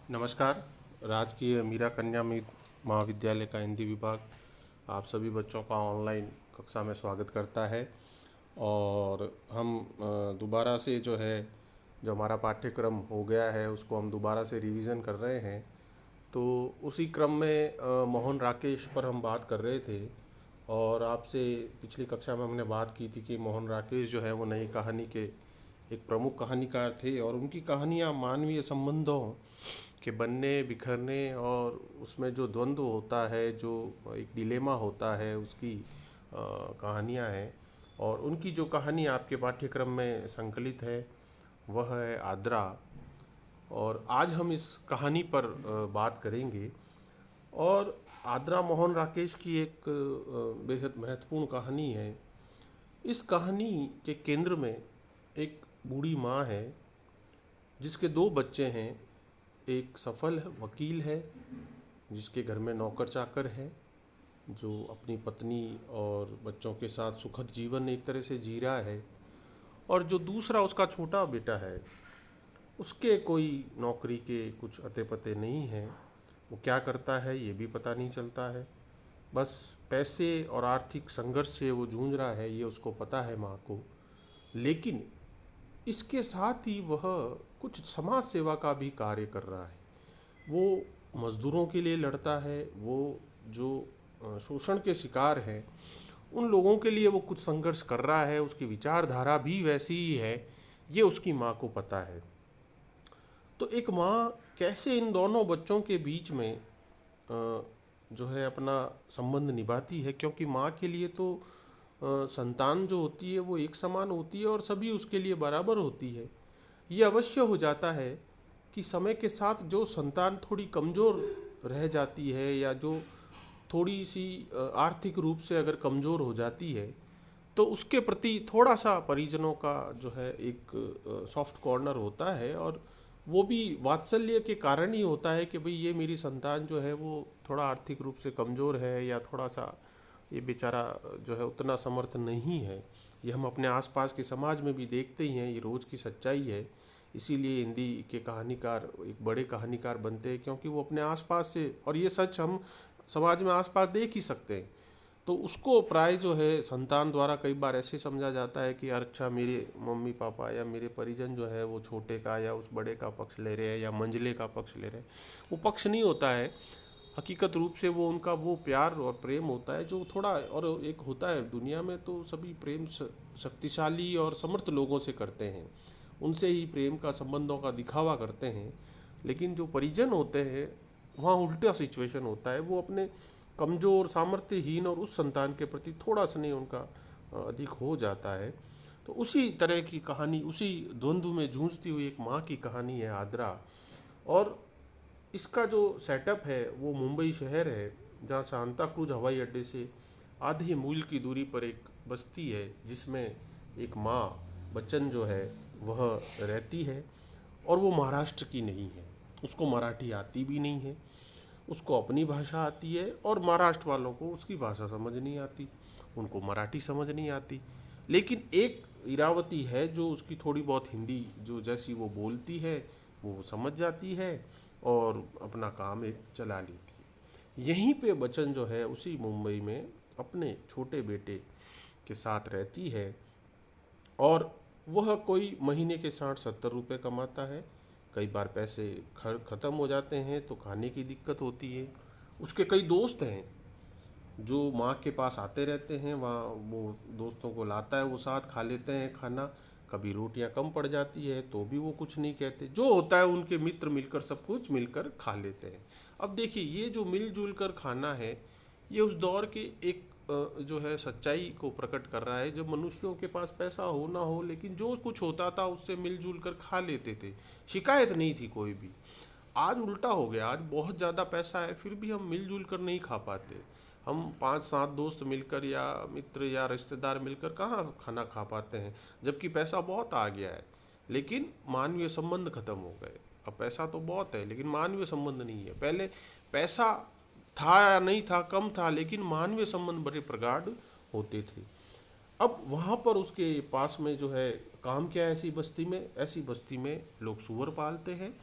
नमस्कार। राजकीय मीरा कन्या महाविद्यालय का हिंदी विभाग आप सभी बच्चों का ऑनलाइन कक्षा में स्वागत करता है। और हम दोबारा से जो हमारा पाठ्यक्रम हो गया है उसको हम दोबारा से रिवीजन कर रहे हैं। तो उसी क्रम में मोहन राकेश पर हम बात कर रहे थे और आपसे पिछली कक्षा में हमने बात की थी कि मोहन राकेश जो है वो नई कहानी के एक प्रमुख कहानीकार थे और उनकी कहानियाँ मानवीय संबंधों के बनने बिखरने और उसमें जो द्वंद्व होता है, जो एक डिलेमा होता है, उसकी कहानियाँ हैं। और उनकी जो कहानी आपके पाठ्यक्रम में संकलित है वह है आद्रा। और आज हम इस कहानी पर बात करेंगे। और आद्रा मोहन राकेश की एक बेहद महत्वपूर्ण कहानी है। इस कहानी के केंद्र में एक बूढ़ी माँ है जिसके दो बच्चे हैं। एक सफल वकील है जिसके घर में नौकर चाकर है, जो अपनी पत्नी और बच्चों के साथ सुखद जीवन एक तरह से जी रहा है। और जो दूसरा उसका छोटा बेटा है, उसके कोई नौकरी के कुछ अते पते नहीं हैं। वो क्या करता है ये भी पता नहीं चलता है। बस पैसे और आर्थिक संघर्ष से वो जूझ रहा है, ये उसको पता है माँ को। लेकिन इसके साथ ही वह कुछ समाज सेवा का भी कार्य कर रहा है। वो मज़दूरों के लिए लड़ता है। वो जो शोषण के शिकार हैं उन लोगों के लिए वो कुछ संघर्ष कर रहा है। उसकी विचारधारा भी वैसी ही है, ये उसकी माँ को पता है। तो एक माँ कैसे इन दोनों बच्चों के बीच में जो है अपना संबंध निभाती है, क्योंकि माँ के लिए तो संतान जो होती है वो एक समान होती है और सभी उसके लिए बराबर होती है। ये अवश्य हो जाता है कि समय के साथ जो संतान थोड़ी कमज़ोर रह जाती है या जो थोड़ी सी आर्थिक रूप से अगर कमज़ोर हो जाती है तो उसके प्रति थोड़ा सा परिजनों का जो है एक सॉफ्ट कॉर्नर होता है। और वो भी वात्सल्य के कारण ही होता है कि भाई ये मेरी संतान जो है वो थोड़ा आर्थिक रूप से कमज़ोर है या थोड़ा सा ये बेचारा जो है उतना समर्थ नहीं है। ये हम अपने आसपास के समाज में भी देखते ही हैं, ये रोज़ की सच्चाई है। इसीलिए हिंदी के कहानीकार एक बड़े कहानीकार बनते हैं, क्योंकि वो अपने आसपास से, और ये सच हम समाज में आसपास देख ही सकते हैं। तो उसको प्राय जो है संतान द्वारा कई बार ऐसे समझा जाता है कि अच्छा मेरे मम्मी पापा या मेरे परिजन जो है वो छोटे का या उस बड़े का पक्ष ले रहे हैं या मंझले का पक्ष ले रहे हैं। वो पक्ष नहीं होता है, हकीकत रूप से वो उनका वो प्यार और प्रेम होता है जो थोड़ा, और एक होता है दुनिया में तो सभी प्रेम शक्तिशाली और समर्थ लोगों से करते हैं, उनसे ही प्रेम का संबंधों का दिखावा करते हैं। लेकिन जो परिजन होते हैं वहाँ उल्टा सिचुएशन होता है। वो अपने कमज़ोर सामर्थ्यहीन और उस संतान के प्रति थोड़ा स्नेह उनका अधिक हो जाता है। तो उसी तरह की कहानी, उसी द्वंद्व में जूझती हुई एक माँ की कहानी है आद्रा। और इसका जो सेटअप है वो मुंबई शहर है, जहाँ सांता क्रूज हवाई अड्डे से आधे मील की दूरी पर एक बस्ती है जिसमें एक माँ बच्चन जो है वह रहती है। और वो महाराष्ट्र की नहीं है, उसको मराठी आती भी नहीं है। उसको अपनी भाषा आती है और महाराष्ट्र वालों को उसकी भाषा समझ नहीं आती, उनको मराठी समझ नहीं आती। लेकिन एक इरावती है जो उसकी थोड़ी बहुत हिंदी जो जैसी वो बोलती है वो समझ जाती है और अपना काम एक चला लेती है। यहीं पे बच्चन जो है उसी मुंबई में अपने छोटे बेटे के साथ रहती है। और वह कोई महीने के 60-70 रुपये कमाता है। कई बार पैसे ख़त्म हो जाते हैं तो खाने की दिक्कत होती है। उसके कई दोस्त हैं जो माँ के पास आते रहते हैं, वहाँ वो दोस्तों को लाता है, वो साथ खा लेते हैं खाना। कभी रोटियाँ कम पड़ जाती है तो भी वो कुछ नहीं कहते, जो होता है उनके मित्र मिलकर सब कुछ मिलकर खा लेते हैं। अब देखिए ये जो मिलजुल कर खाना है ये उस दौर के एक जो है सच्चाई को प्रकट कर रहा है, जब मनुष्यों के पास पैसा हो ना हो लेकिन जो कुछ होता था उससे मिलजुल कर खा लेते थे, शिकायत नहीं थी कोई भी। आज उल्टा हो गया, आज बहुत ज़्यादा पैसा है फिर भी हम मिलजुल कर नहीं खा पाते। हम 5-7 दोस्त मिलकर या मित्र या रिश्तेदार मिलकर कहाँ खाना खा पाते हैं, जबकि पैसा बहुत आ गया है लेकिन मानवीय संबंध खत्म हो गए। अब पैसा तो बहुत है लेकिन मानवीय संबंध नहीं है। पहले पैसा था या नहीं था, कम था, लेकिन मानवीय संबंध बड़े प्रगाढ़ होते थे। अब वहाँ पर उसके पास में जो है काम क्या है, ऐसी बस्ती में लोग सूअर पालते हैं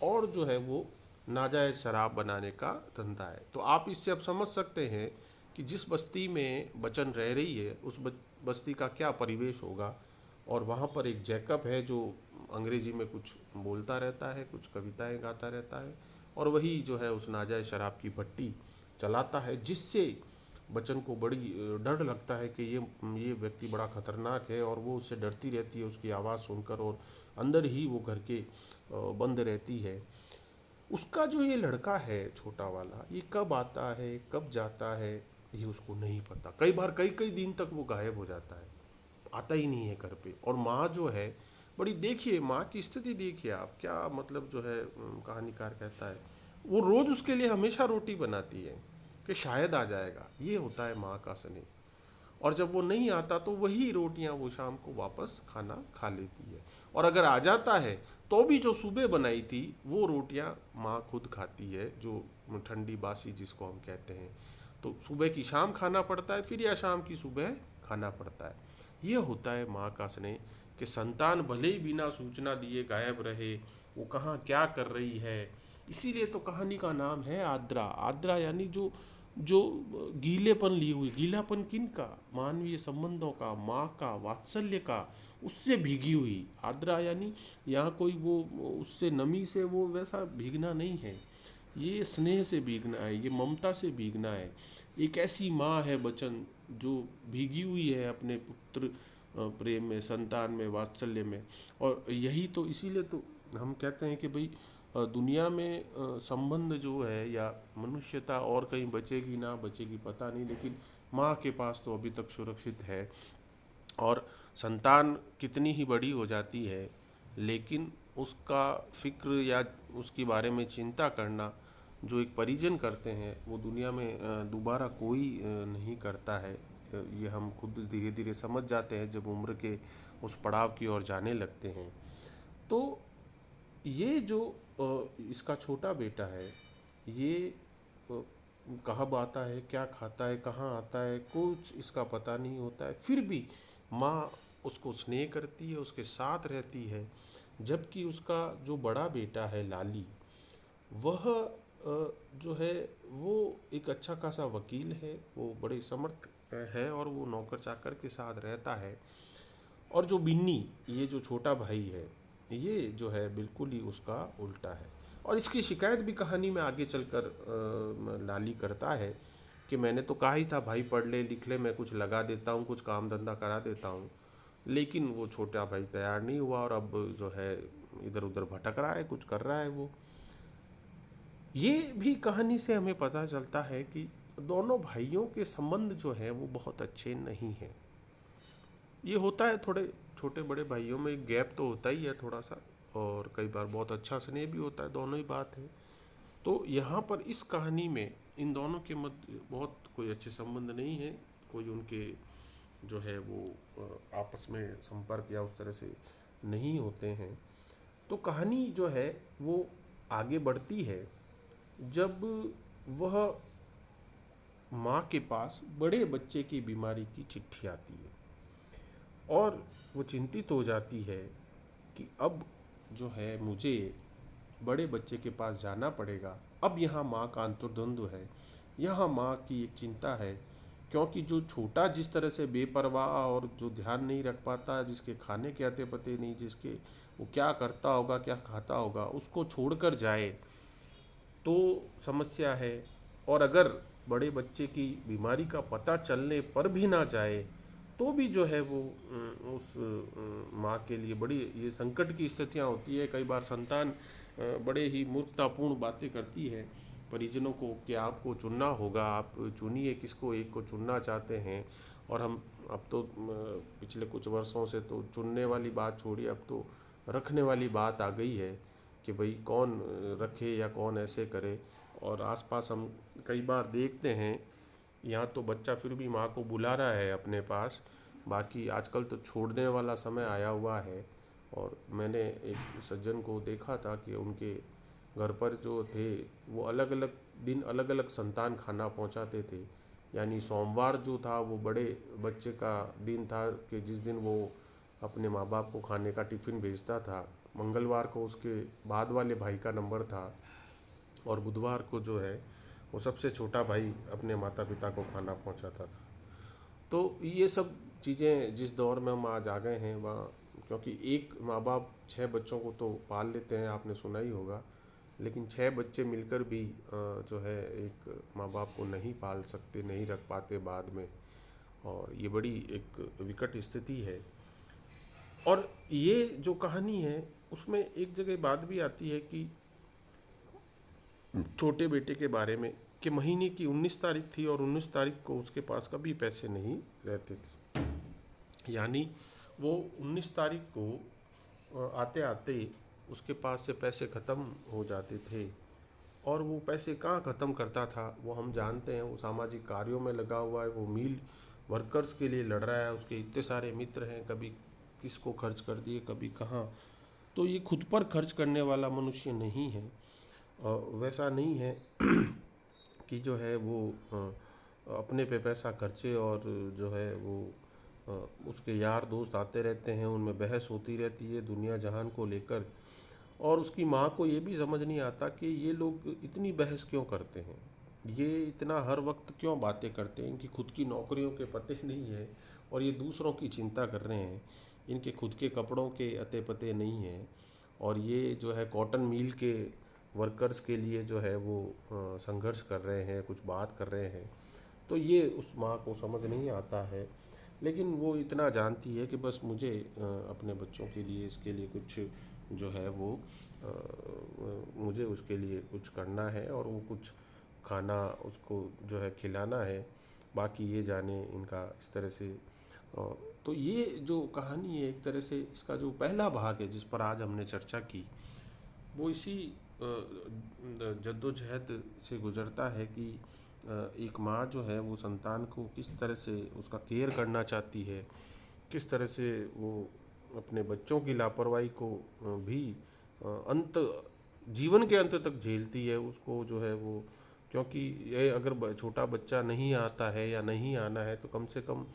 और जो है वो नाजायज़ शराब बनाने का धंधा है। तो आप इससे अब समझ सकते हैं कि जिस बस्ती में बच्चन रह रही है उस बस्ती का क्या परिवेश होगा। और वहाँ पर एक जैकब है जो अंग्रेजी में कुछ बोलता रहता है, कुछ कविताएं गाता रहता है, और वही जो है उस नाजायज़ शराब की भट्टी चलाता है, जिससे बच्चन को बड़ी डर लगता है कि ये व्यक्ति बड़ा खतरनाक है, और वो उससे डरती रहती है उसकी आवाज़ सुनकर, और अंदर ही वो घर के बंद रहती है। उसका जो ये लड़का है छोटा वाला, ये कब आता है कब जाता है ये उसको नहीं पता। कई बार कई कई दिन तक वो गायब हो जाता है, आता ही नहीं है घर पे। और माँ जो है बड़ी, देखिए माँ की स्थिति देखिए आप, क्या मतलब जो है कहानीकार कहता है वो रोज़ उसके लिए हमेशा रोटी बनाती है कि शायद आ जाएगा। ये होता है माँ का स्नेह। और जब वो नहीं आता तो वही रोटियां वो शाम को वापस खाना खा लेती है। और अगर आ जाता है तो भी जो सुबह बनाई थी वो रोटियां माँ खुद खाती है, जो ठंडी बासी जिसको हम कहते हैं। तो सुबह की शाम खाना पड़ता है फिर, या शाम की सुबह खाना पड़ता है। ये होता है माँ का स्नेह कि संतान भले ही बिना सूचना दिए गायब रहे, वो कहाँ क्या कर रही है। इसीलिए तो कहानी का नाम है आद्रा। आद्रा यानी जो जो गीलेपन ली हुई, गीलापन किन का, मानवीय संबंधों का, माँ का वात्सल्य का, उससे भीगी हुई आद्रा। यानी यहाँ कोई वो उससे नमी से वो वैसा भीगना नहीं है, ये स्नेह से भीगना है, ये ममता से भीगना है। एक ऐसी माँ है बचन जो भीगी हुई है अपने पुत्र प्रेम में, संतान में, वात्सल्य में। और यही तो, इसीलिए तो हम कहते हैं कि भाई दुनिया में संबंध जो है या मनुष्यता और कहीं बचेगी ना बचेगी पता नहीं, लेकिन माँ के पास तो अभी तक सुरक्षित है। और संतान कितनी ही बड़ी हो जाती है लेकिन उसका फिक्र या उसके बारे में चिंता करना जो एक परिजन करते हैं वो दुनिया में दोबारा कोई नहीं करता है। ये हम खुद धीरे धीरे समझ जाते हैं जब उम्र के उस पड़ाव की ओर जाने लगते हैं। तो ये जो इसका छोटा बेटा है, ये कहाँ आता है, क्या खाता है, कहाँ आता है, कुछ इसका पता नहीं होता है। फिर भी माँ उसको स्नेह करती है, उसके साथ रहती है। जबकि उसका जो बड़ा बेटा है लाली, वह जो है वो एक अच्छा खासा वकील है, वो बड़े समर्थ है, और वो नौकर चाकर के साथ रहता है। और जो बिन्नी, ये जो छोटा भाई है, ये जो है बिल्कुल ही उसका उल्टा है। और इसकी शिकायत भी कहानी में आगे चलकर लाली करता है कि मैंने तो कहा ही था भाई पढ़ ले लिख ले, मैं कुछ लगा देता हूँ, कुछ काम धंधा करा देता हूँ। लेकिन वो छोटा भाई तैयार नहीं हुआ, और अब जो है इधर उधर भटक रहा है, कुछ कर रहा है वो। ये भी कहानी से हमें पता चलता है कि दोनों भाइयों के संबंध जो है वो बहुत अच्छे नहीं हैं। ये होता है, थोड़े छोटे बड़े भाइयों में गैप तो होता ही है थोड़ा सा, और कई बार बहुत अच्छा स्नेह भी होता है, दोनों ही बात है। तो यहाँ पर इस कहानी में इन दोनों के मध्य बहुत कोई अच्छे संबंध नहीं है, कोई उनके जो है वो आपस में संपर्क या उस तरह से नहीं होते हैं। तो कहानी जो है वो आगे बढ़ती है जब वह माँ के पास बड़े बच्चे की बीमारी की चिट्ठी आती है, और वो चिंतित हो जाती है कि अब जो है मुझे बड़े बच्चे के पास जाना पड़ेगा। अब यहाँ माँ का अंतर्द्वंद्व है, यहाँ माँ की एक चिंता है, क्योंकि जो छोटा जिस तरह से बेपरवाह और जो ध्यान नहीं रख पाता, जिसके खाने के आते पते नहीं, जिसके वो क्या करता होगा क्या खाता होगा, उसको छोड़कर जाए तो समस्या है। और अगर बड़े बच्चे की बीमारी का पता चलने पर भी ना जाए तो भी जो है वो उस माँ के लिए बड़ी ये संकट की स्थितियाँ होती है। कई बार संतान बड़े ही मूर्खतापूर्ण बातें करती है परिजनों को कि आपको चुनना होगा, आप चुनिए किसको, एक को चुनना चाहते हैं। और हम अब तो पिछले कुछ वर्षों से तो चुनने वाली बात छोड़िए, अब तो रखने वाली बात आ गई है कि भाई कौन रखे या कौन ऐसे करे। और आसपास हम कई बार देखते हैं, यहाँ तो बच्चा फिर भी माँ को बुला रहा है अपने पास, बाकी आजकल तो छोड़ने वाला समय आया हुआ है। और मैंने एक सज्जन को देखा था कि उनके घर पर जो थे वो अलग अलग दिन अलग अलग संतान खाना पहुँचाते थे। यानी सोमवार जो था वो बड़े बच्चे का दिन था कि जिस दिन वो अपने माँ बाप को खाने का टिफ़िन भेजता था, मंगलवार को उसके बाद वाले भाई का नंबर था, और बुधवार को जो है वो सबसे छोटा भाई अपने माता पिता को खाना पहुंचाता था। तो ये सब चीज़ें जिस दौर में हम आज आ गए हैं वहाँ, क्योंकि एक माँ बाप 6 बच्चों को तो पाल लेते हैं, आपने सुना ही होगा, लेकिन 6 बच्चे मिलकर भी जो है एक माँ बाप को नहीं पाल सकते, नहीं रख पाते बाद में। और ये बड़ी एक विकट स्थिति है। और ये जो कहानी है उसमें एक जगह बात भी आती है कि छोटे बेटे के बारे में, कि महीने की 19 तारीख थी और 19 तारीख को उसके पास कभी पैसे नहीं रहते थे। यानी वो 19 तारीख को आते आते उसके पास से पैसे ख़त्म हो जाते थे। और वो पैसे कहाँ ख़त्म करता था वो हम जानते हैं। वो सामाजिक कार्यों में लगा हुआ है, वो मील वर्कर्स के लिए लड़ रहा है, उसके इतने सारे मित्र हैं, कभी किसको खर्च कर दिए कभी कहाँ। तो ये खुद पर खर्च करने वाला मनुष्य नहीं है। वैसा नहीं है कि जो है वो अपने पे पैसा खर्चे और जो है वो उसके यार दोस्त आते रहते हैं, उनमें बहस होती रहती है दुनिया जहान को लेकर। और उसकी माँ को ये भी समझ नहीं आता कि ये लोग इतनी बहस क्यों करते हैं, ये इतना हर वक्त क्यों बातें करते हैं। इनकी खुद की नौकरियों के पते नहीं है और ये दूसरों की चिंता कर रहे हैं। इनके खुद के कपड़ों के अते पते नहीं हैं और ये जो है कॉटन मिल के वर्कर्स के लिए जो है वो संघर्ष कर रहे हैं, कुछ बात कर रहे हैं। तो ये उस माँ को समझ नहीं आता है। लेकिन वो इतना जानती है कि बस मुझे अपने बच्चों के लिए इसके लिए कुछ जो है वो मुझे उसके लिए कुछ करना है और वो कुछ खाना उसको जो है खिलाना है। बाकी ये जाने इनका इस तरह से। तो ये जो कहानी है एक तरह से इसका जो पहला भाग है जिस पर आज हमने चर्चा की, वो इसी जद्दोजहद से गुजरता है कि एक माँ जो है वो संतान को किस तरह से उसका केयर करना चाहती है, किस तरह से वो अपने बच्चों की लापरवाही को भी अंत जीवन के अंत तक झेलती है उसको जो है वो। क्योंकि ये अगर छोटा बच्चा नहीं आता है या नहीं आना है तो कम से कम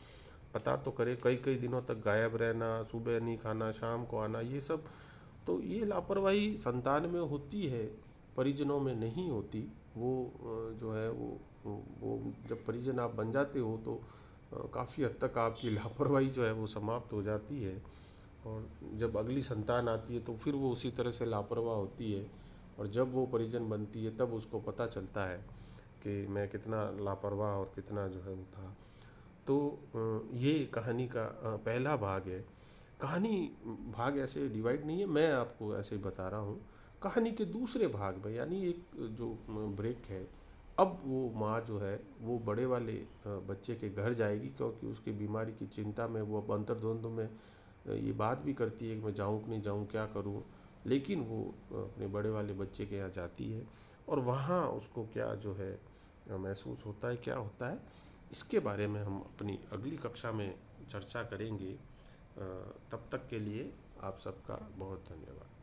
पता तो करे, कई कई दिनों तक गायब रहना, सुबह नहीं खाना शाम को आना, ये सब। तो ये लापरवाही संतान में होती है, परिजनों में नहीं होती। वो जो है वो जब परिजन आप बन जाते हो तो काफ़ी हद तक आपकी लापरवाही जो है वो समाप्त हो जाती है। और जब अगली संतान आती है तो फिर वो उसी तरह से लापरवाह होती है। और जब वो परिजन बनती है तब उसको पता चलता है कि मैं कितना लापरवाह और कितना जो है वो था। तो ये कहानी का पहला भाग है। कहानी भाग ऐसे डिवाइड नहीं है, मैं आपको ऐसे ही बता रहा हूँ। कहानी के दूसरे भाग में यानी एक जो ब्रेक है, अब वो माँ जो है वो बड़े वाले बच्चे के घर जाएगी, क्योंकि उसकी बीमारी की चिंता में वो अब अंतर्द्वंद में ये बात भी करती है कि मैं जाऊँ कि नहीं जाऊँ, क्या करूँ। लेकिन वो अपने बड़े वाले बच्चे के यहाँ जाती है और वहाँ उसको क्या जो है महसूस होता है, क्या होता है, इसके बारे में हम अपनी अगली कक्षा में चर्चा करेंगे। तब तक के लिए आप सबका बहुत धन्यवाद।